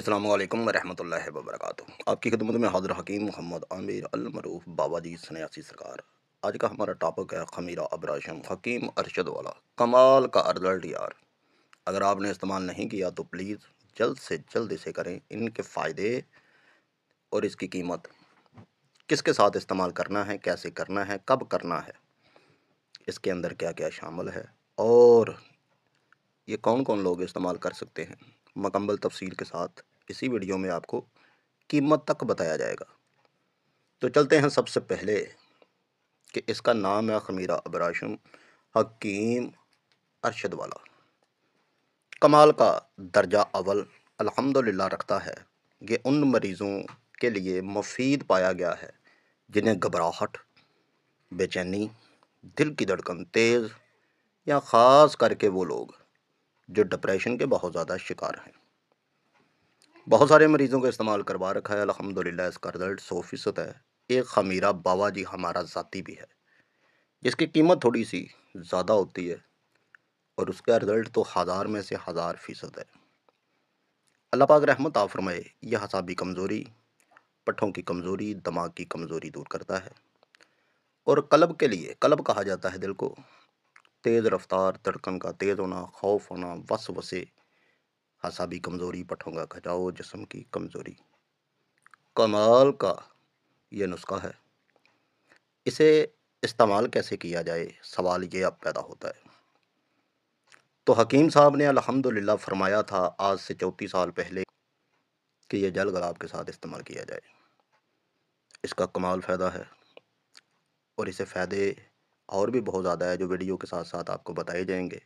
السلام علیکم ورحمۃ اللہ وبرکاتہ۔ آپ کی خدمت میں حاضر حکیم محمد عامر المعروف بابا جی سنیاسی سرکار۔ آج کا ہمارا ٹاپک ہے خمیرہ ابراشم حکیم ارشد والا کمال کا ارزلٹ یار۔ اگر آپ نے استعمال نہیں کیا تو پلیز جلد سے جلد اسے کریں۔ ان کے فائدے اور اس کی قیمت، کس کے ساتھ استعمال کرنا ہے، کیسے کرنا ہے، کب کرنا ہے، اس کے اندر کیا کیا شامل ہے اور یہ کون کون لوگ استعمال کر سکتے ہیں، مکمل تفصیل کے ساتھ اسی ویڈیو میں آپ کو قیمت تک بتایا جائے گا۔ تو چلتے ہیں سب سے پہلے کہ اس کا نام ہے خمیرہ ابراشم حکیم ارشد والا۔ کمال کا درجہ اول الحمدللہ رکھتا ہے۔ یہ ان مریضوں کے لیے مفید پایا گیا ہے جنہیں گھبراہٹ، بے چینی، دل کی دھڑکن تیز، یا خاص کر کے وہ لوگ جو ڈپریشن کے بہت زیادہ شکار ہیں۔ بہت سارے مریضوں کو استعمال کروا رکھا ہے، الحمدللہ اس کا رزلٹ 100% ہے۔ ایک خمیرہ باوا جی ہمارا ذاتی بھی ہے، جس کی قیمت تھوڑی سی زیادہ ہوتی ہے اور اس کا رزلٹ تو 1000 میں سے 1000% ہے۔ اللہ پاک رحمت عطا فرمائے۔ یہ اعصابی کمزوری، پٹھوں کی کمزوری، دماغ کی کمزوری دور کرتا ہے، اور قلب کے لیے، قلب کہا جاتا ہے دل کو، تیز رفتار، دھڑکن کا تیز ہونا، خوف ہونا، وسوسے، اعصابی کمزوری، پٹھوں کا کھچاؤ، جسم کی کمزوری، کمال کا یہ نسخہ ہے۔ اسے استعمال کیسے کیا جائے، سوال یہ اب پیدا ہوتا ہے۔ تو حکیم صاحب نے الحمدللہ فرمایا تھا آج سے 34 سال پہلے کہ یہ جل گلاب کے ساتھ استعمال کیا جائے۔ اس کا کمال فائدہ ہے، اور اسے فائدے اور بھی بہت زیادہ ہے جو ویڈیو کے ساتھ ساتھ آپ کو بتائے جائیں گے۔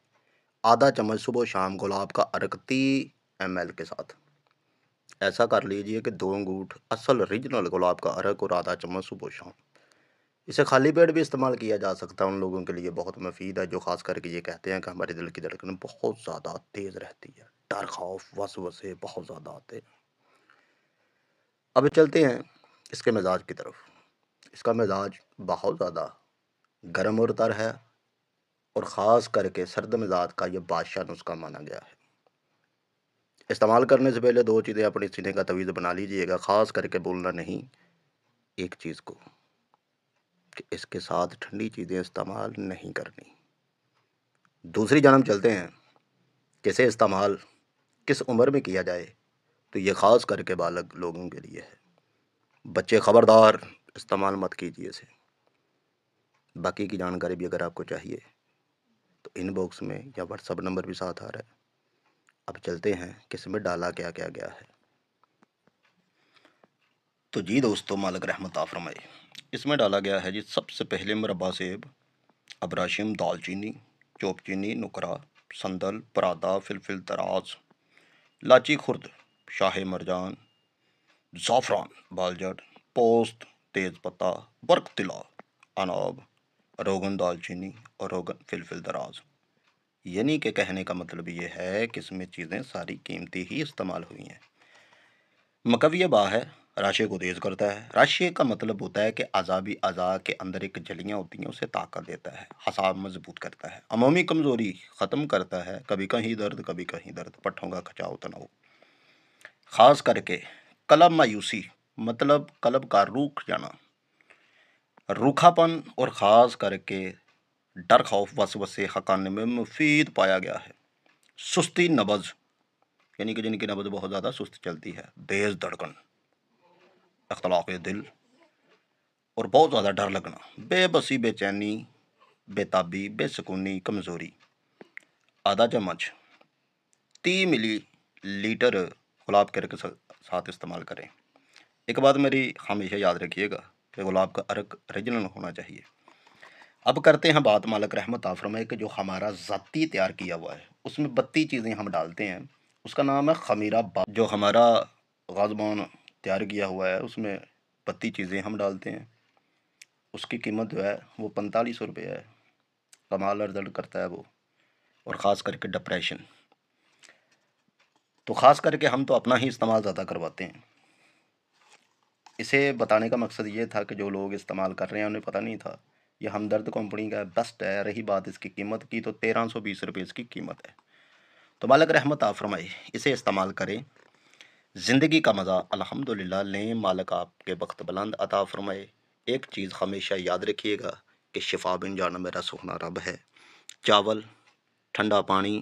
آدھا چمچ صبح و شام گلاب کا عرق 30 ml کے ساتھ ایسا کر لیجئے کہ 2 انگوٹھ اصل ریجنل گلاب کا عرق اور آدھا چمچ صبح و شام۔ اسے خالی پیٹ بھی استعمال کیا جا سکتا ہے، ان لوگوں کے لیے بہت مفید ہے جو خاص کر کے یہ کہتے ہیں کہ ہمارے دل کی دھڑکن بہت زیادہ تیز رہتی ہے، ڈر، خوف، وسوسے بہت زیادہ آتے ہیں۔ اب چلتے ہیں اس کے مزاج کی طرف۔ اس کا مزاج بہت زیادہ گرم اور تر ہے، اور خاص کر کے سرد مزاج کا یہ بادشاہ نسخہ مانا گیا ہے۔ استعمال کرنے سے پہلے 2 چیزیں اپنی سینے کا تعویذ بنا لیجئے گا، خاص کر کے بولنا نہیں ایک چیز کو کہ اس کے ساتھ ٹھنڈی چیزیں استعمال نہیں کرنی۔ دوسری جانب چلتے ہیں کہ اسے استعمال کس عمر میں کیا جائے، تو یہ خاص کر کے بالغ لوگوں کے لیے ہے۔ بچے خبردار استعمال مت کیجیے اسے۔ باقی کی جانکاری بھی اگر آپ کو چاہیے تو ان باکس میں یا واٹس ایپ نمبر بھی ساتھ آ رہا ہے۔ اب چلتے ہیں کہ اس میں ڈالا کیا کیا گیا ہے۔ تو جی دوستو، مالک رحمت عطا فرمائے، اس میں ڈالا گیا ہے جی سب سے پہلے مربع سیب، ابراشم، دال چینی، چوپ چینی، نکرا، سندل، پرادا، فلفل تراز، لاچی خرد، شاہ مرجان، زعفران، بالجٹ، پوست، تیز پتہ، برق طلا، اناب، روغن دال چینی اور روغن فلفل دراز۔ یعنی کہ کہنے کا مطلب یہ ہے کہ اس میں چیزیں ساری قیمتی ہی استعمال ہوئی ہیں۔ مکویہ با ہے، راشے کو تیز کرتا ہے۔ راشے کا مطلب ہوتا ہے کہ اعضابی اعضاء کے اندر ایک جلیاں ہوتی ہیں، اسے طاقت دیتا ہے، اعصاب مضبوط کرتا ہے، عمومی کمزوری ختم کرتا ہے، کبھی کہیں درد کبھی کہیں درد، پٹھوں کا کھچاؤ، تناؤ، خاص کر کے قلب مایوسی مطلب قلب کا روکھ جانا، روکھا پن، اور خاص کر کے ڈر، خوف، وسوسے حقانے میں مفید پایا گیا ہے۔ سستی نبض، یعنی کہ جن کی نبض بہت زیادہ سست چلتی ہے، تیز دھڑکن، اختلاق دل اور بہت زیادہ ڈر لگنا، بے بسی، بے چینی، بے تابی، بے سکونی، کمزوری، آدھا چمچ 30 ملی لیٹر گلاب کے عرق کے ساتھ استعمال کریں۔ ایک بات میری ہمیشہ یاد رکھیے گا کہ گلاب کا عرق ریجنل ہونا چاہیے۔ اب کرتے ہیں بات مالک رحمت عطا فرمائے کہ جو ہمارا ذاتی تیار کیا ہوا ہے، اس میں 32 چیزیں ہم ڈالتے ہیں۔ اس کا نام ہے خمیرہ با، جو ہمارا غازبان تیار کیا ہوا ہے اس میں 32 چیزیں ہم ڈالتے ہیں۔ اس کی قیمت جو ہے وہ 4500 روپے ہے۔ کمال رزلٹ کرتا ہے وہ، اور خاص کر کے ڈپریشن تو خاص کر کے ہم تو اپنا ہی استعمال زیادہ کرواتے ہیں۔ اسے بتانے کا مقصد یہ تھا کہ جو لوگ استعمال کر رہے ہیں انہیں پتہ نہیں تھا، یہ ہمدرد کمپنی کا بیسٹ ہے۔ رہی بات اس کی قیمت کی تو 1320 روپے اس کی قیمت ہے۔ تو مالک رحمت عطا فرمائے، اسے استعمال کریں زندگی کا مزہ الحمدللہ لیں، مالک آپ کے بخت بلند عطا فرمائے۔ ایک چیز ہمیشہ یاد رکھیے گا کہ شفا بن جانا میرا سخنا رب ہے۔ چاول، ٹھنڈا پانی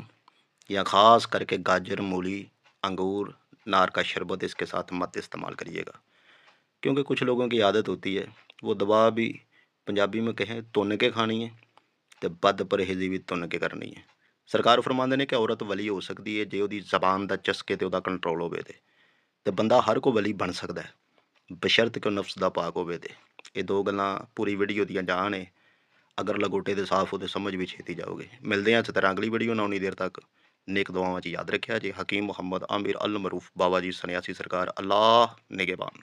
یا خاص کر کے گاجر، مولی، انگور، نار کا شربت اس کے ساتھ مت استعمال کریے گا، کیونکہ کچھ لوگوں کی عادت ہوتی ہے وہ دوا بھی پنجابی میں کہیں تن کے کھانی ہے ਤੇ ਬਦ ਪਰਹੇਜ਼ੀ ਵੀ ਤੁੰਨ ਕੇ ਕਰਨੀ ਹੈ। ਸਰਕਾਰ ਫਰਮਾਉਂਦੇ ਨੇ ਕਿ ਔਰਤ ਵਲੀ ਹੋ ਸਕਦੀ ਹੈ ਜੇ ਉਹਦੀ ਜ਼ਬਾਨ ਦਾ ਚਸਕੇ ਤੇ ਉਹਦਾ ਕੰਟਰੋਲ ਹੋਵੇ ਤੇ ਬੰਦਾ ਹਰ ਕੋ ਵਲੀ ਬਣ ਸਕਦਾ ਹੈ, ਬਸ਼ਰਤ ਕਿ ਉਹ ਨਫਸ ਦਾ ਪਾਕ ਹੋਵੇ ਤੇ ਇਹ ਦੋ ਗੱਲਾਂ ਪੂਰੀ ਵੀਡੀਓ ਦੀਆਂ ਜਾਣ ਨੇ। ਅਗਰ ਲਗੋਟੇ ਦੇ ਸਾਫ਼ ਹੋ ਤੇ ਸਮਝ ਵੀ ਛੇਤੀ ਜਾਓਗੇ। ਮਿਲਦੇ ਹਾਂ ਇਸ ਤਰ੍ਹਾਂ ਅਗਲੀ ਵੀਡੀਓ ਨਾਲ, ਉਨੀ ਦੇਰ ਤੱਕ ਨੇਕ ਦੁਆਵਾਂ 'ਚ ਯਾਦ ਰੱਖਿਆ ਜੀ। ਹਕੀਮ ਮੁਹੰਮਦ ਆਮਿਰ ਅਲ ਮਰੂਫ ਬਾਬਾ ਜੀ ਸਨਿਆਸੀ ਸਰਕਾਰ, ਅੱਲਾਹ ਨਿਗਹਿਬਾਨ।